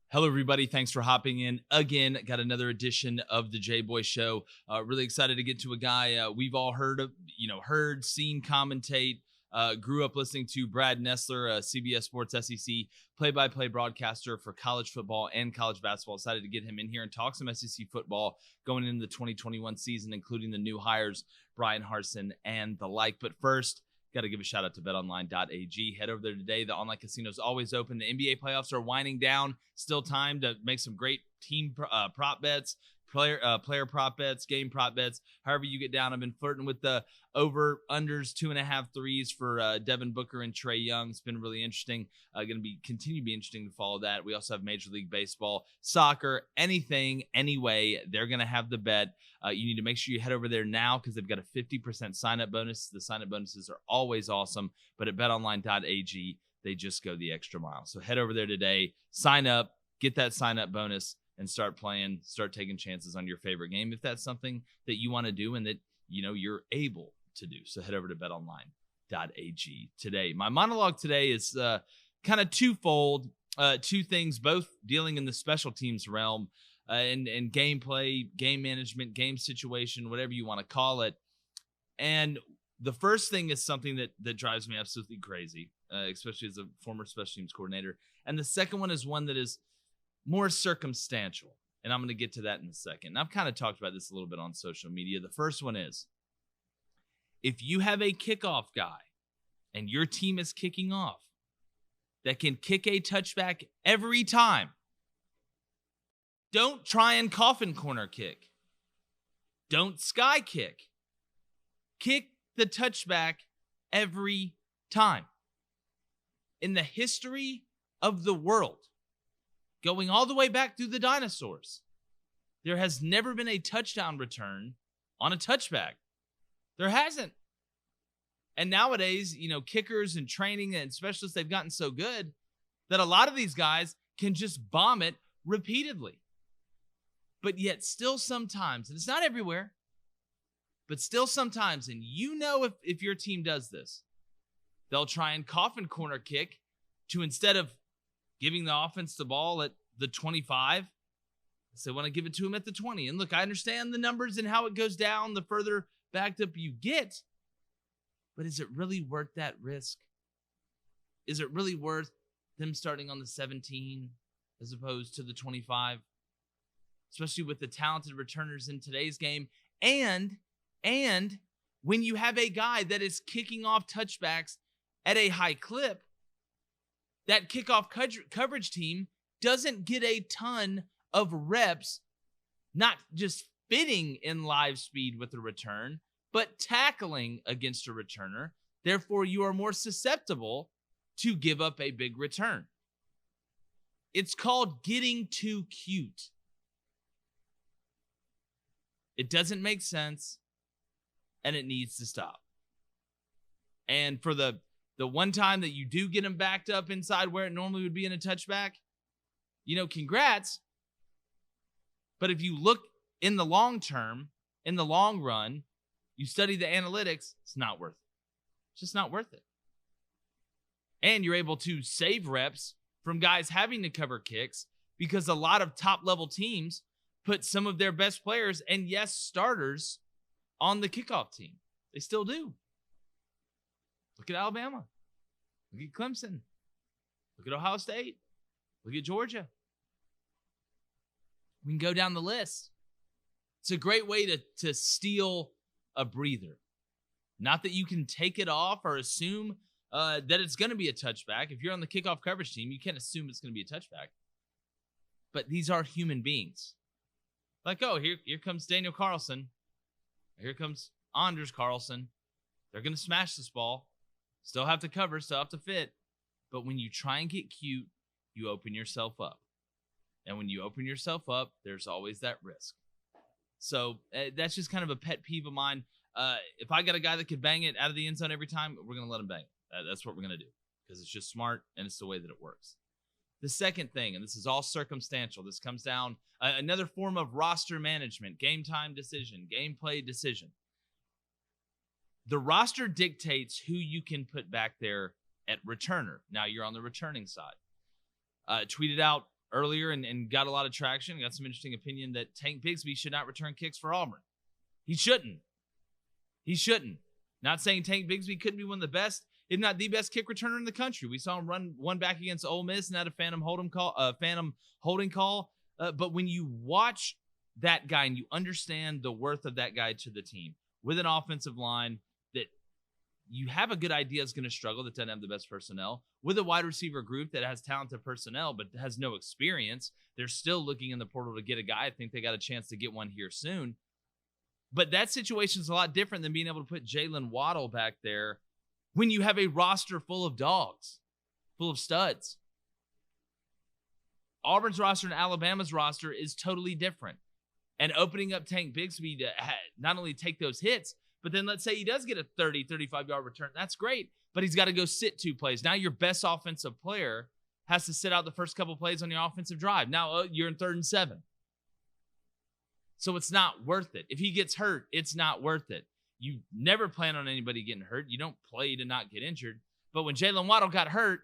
Hello, everybody. Thanks for hopping in again. Got another edition of the Jboy Show. Really excited to get to a guy we've all heard of, seen, commentate. Grew up listening to Brad Nessler, CBS Sports SEC play-by-play broadcaster for college football and college basketball. Excited to get him in here and talk some SEC football going into the 2021 season, including the new hires, Brian Harsin and the like. But first, got to give a shout out to betonline.ag. Head over there today. The online casino is always open. The NBA playoffs are winding down. Still time to make some great team prop bets, player prop bets, game prop bets. However you get down. I've been flirting with the over unders 2.5 threes for Devin Booker and Trae Young. It's been really interesting. Going to continue to be interesting to follow that. We also have Major League Baseball, soccer, anything, anyway. They're going to have the bet. You need to make sure you head over there now because they've got a 50% sign-up bonus. The sign-up bonuses are always awesome, but at betonline.ag, they just go the extra mile. So head over there today, sign up, get that sign-up bonus, and start playing, start taking chances on your favorite game if that's something that you want to do and that you're able to do. So head over to betonline.ag today. My monologue today is kind of twofold, two things, both dealing in the special teams realm. And gameplay, game management, game situation, whatever you want to call it. And the first thing is something that drives me absolutely crazy, especially as a former special teams coordinator. And the second one is one that is more circumstantial. And I'm going to get to that in a second. And I've kind of talked about this a little bit on social media. The first one is, if you have a kickoff guy and your team is kicking off that can kick a touchback every time, don't try and coffin corner kick. Don't sky kick. Kick the touchback every time. In the history of the world, going all the way back through the dinosaurs, there has never been a touchdown return on a touchback. There hasn't. And nowadays, kickers and training and specialists, they've gotten so good that a lot of these guys can just bomb it repeatedly. But yet still sometimes, and it's not everywhere, but still sometimes, and if your team does this, they'll try and coffin corner kick to, instead of giving the offense the ball at the 25, they want to give it to him at the 20. And look, I understand the numbers and how it goes down the further backed up you get, but is it really worth that risk? Is it really worth them starting on the 17 as opposed to the 25? Especially with the talented returners in today's game. And when you have a guy that is kicking off touchbacks at a high clip, that kickoff coverage team doesn't get a ton of reps, not just fitting in live speed with the return, but tackling against a returner. Therefore, you are more susceptible to give up a big return. It's called getting too cute. It doesn't make sense, and it needs to stop. And for the one time that you do get them backed up inside where it normally would be in a touchback, congrats. But if you look in the long term, in the long run, you study the analytics, it's not worth it. It's just not worth it. And you're able to save reps from guys having to cover kicks because a lot of top-level teams put some of their best players and, yes, starters on the kickoff team. They still do. Look at Alabama. Look at Clemson. Look at Ohio State. Look at Georgia. We can go down the list. It's a great way to steal a breather. Not that you can take it off or assume that it's going to be a touchback. If you're on the kickoff coverage team, you can't assume it's going to be a touchback. But these are human beings. Like, oh, here comes Daniel Carlson. Here comes Anders Carlson. They're going to smash this ball. Still have to cover, still have to fit. But when you try and get cute, you open yourself up. And when you open yourself up, there's always that risk. So that's just kind of a pet peeve of mine. If I got a guy that could bang it out of the end zone every time, we're going to let him bang it. That's what we're going to do because it's just smart and it's the way that it works. The second thing, and this is all circumstantial, this comes down another form of roster management, game time decision, gameplay decision. The roster dictates who you can put back there at returner. Now you're on the returning side. Tweeted out earlier and got a lot of traction, got some interesting opinion that Tank Bigsby should not return kicks for Auburn. He shouldn't. He shouldn't. Not saying Tank Bigsby couldn't be one of the best, if not the best kick returner in the country. We saw him run one back against Ole Miss and had a phantom holding call. But when you watch that guy and you understand the worth of that guy to the team with an offensive line that you have a good idea is going to struggle, that doesn't have the best personnel, with a wide receiver group that has talented personnel but has no experience, they're still looking in the portal to get a guy. I think they got a chance to get one here soon. But that situation is a lot different than being able to put Jalen Waddle back there when you have a roster full of dogs, full of studs. Auburn's roster and Alabama's roster is totally different. And opening up Tank Bigsby to not only take those hits, but then let's say he does get a 30, 35-yard return. That's great, but he's got to go sit 2 plays. Now your best offensive player has to sit out the first couple plays on your offensive drive. Now you're in 3rd and 7. So it's not worth it. If he gets hurt, it's not worth it. You never plan on anybody getting hurt. You don't play to not get injured. But when Jalen Waddle got hurt,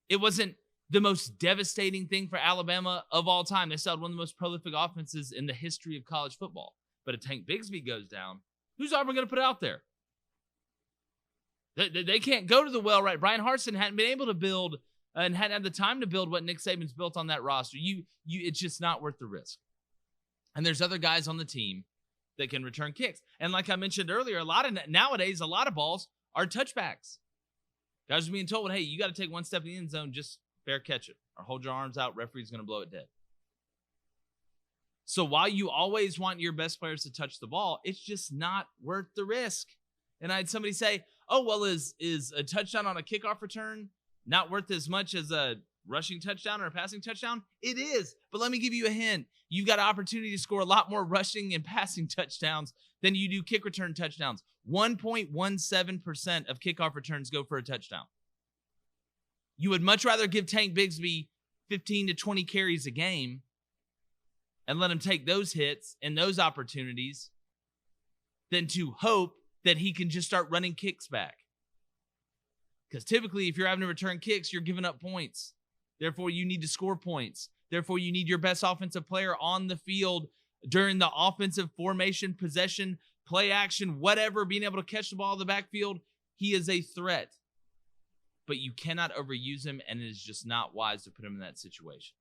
it wasn't the most devastating thing for Alabama of all time. They still had one of the most prolific offenses in the history of college football. But if Tank Bigsby goes down, who's Auburn going to put out there? They can't go to the well, right? Brian Harsin hadn't been able to build and hadn't had the time to build what Nick Saban's built on that roster. It's just not worth the risk. And there's other guys on the team that can return kicks. And like I mentioned earlier, nowadays, a lot of balls are touchbacks. Guys are being told, hey, you got to take one step in the end zone, just fair catch it. Or hold your arms out, referee's going to blow it dead. So while you always want your best players to touch the ball, it's just not worth the risk. And I had somebody say, oh, well, is a touchdown on a kickoff return not worth as much as a rushing touchdown or a passing touchdown? It is. But let me give you a hint. You've got an opportunity to score a lot more rushing and passing touchdowns than you do kick return touchdowns. 1.17% of kickoff returns go for a touchdown. You would much rather give Tank Bigsby 15 to 20 carries a game and let him take those hits and those opportunities than to hope that he can just start running kicks back. Because typically, if you're having to return kicks, you're giving up points. Therefore, you need to score points. Therefore, you need your best offensive player on the field during the offensive formation, possession, play action, whatever, being able to catch the ball in the backfield. He is a threat. But you cannot overuse him, and it is just not wise to put him in that situation.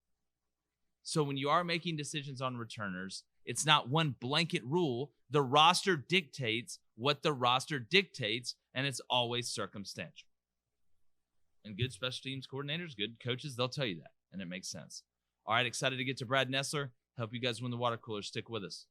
So when you are making decisions on returners, it's not one blanket rule. The roster dictates what the roster dictates, and it's always circumstantial. And good special teams coordinators, good coaches, they'll tell you that, and it makes sense. All right, excited to get to Brad Nessler. Help you guys win the water cooler. Stick with us.